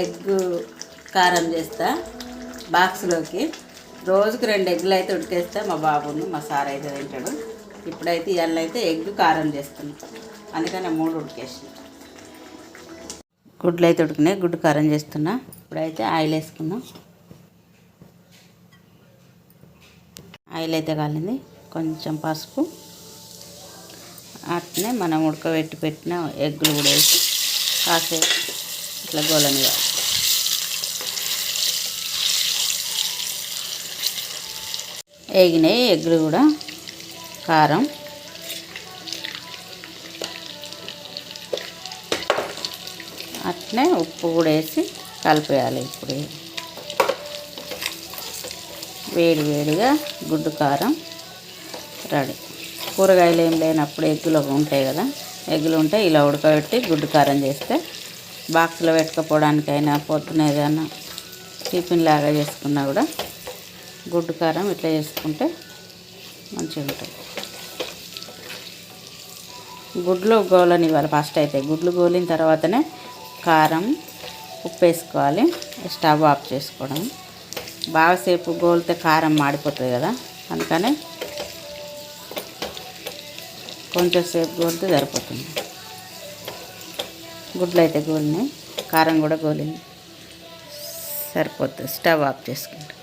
Egg కారం చేస్తా బాక్స్లోకి. రోజుకు 2 ఎగ్గులు అయితే ఉడికేస్తా. మా బాబును మా సార్ అయితే తింటాడు. ఇప్పుడైతే ఇవాళ అయితే ఎగ్గు కారం చేస్తున్నాం, అందుకని 3 ఉడికేసి. గుడ్లు అయితే ఉడికినాయి, గుడ్డు కారం చేస్తున్నా. ఇప్పుడైతే ఆయిల్ వేసుకున్నాం. ఆయిల్ అయితే కాలింది. కొంచెం పసుపు, అట్నే మనం పెట్టిన ఎగ్గులు కూడా వేసి కాసేపు ఇట్లా గోలనివ్వాలి. వేగినాయి ఎగ్గులు కూడా. కారం, అట్నే ఉప్పు కూడా వేసి కలిపేయాలి. ఇప్పుడు వేడిగా గుడ్డు కారం రెడీ. కూరగాయలు ఏం లేనప్పుడు ఎగ్గులు ఉంటాయి కదా, ఎగ్గులు ఉంటే ఇలా ఉడకబెట్టి గుడ్డు కారం చేస్తే బాక్స్లో పెట్టుకోపోవడానికైనా పొద్దున ఏదైనా టిఫిన్ లాగా చేసుకున్నా కూడా గుడ్డు కారం ఇట్లా చేసుకుంటే మంచిగా ఉంటుంది. గుడ్లు గోలనివ్వాలి ఫస్ట్. అయితే గుడ్లు గోలిన తర్వాతనే కారం, ఉప్పు వేసుకోవాలి. స్టవ్ ఆఫ్ చేసుకోవడం. బాగాసేపు గోలితే కారం మాడిపోతుంది కదా, అందుకనే కొంచెం సేపు గోలితే సరిపోతుంది. గుడ్లు అయితే గోలినాయి, కారం కూడా గోలింది, సరిపోతుంది. స్టవ్ ఆఫ్ చేసుకుంటాం.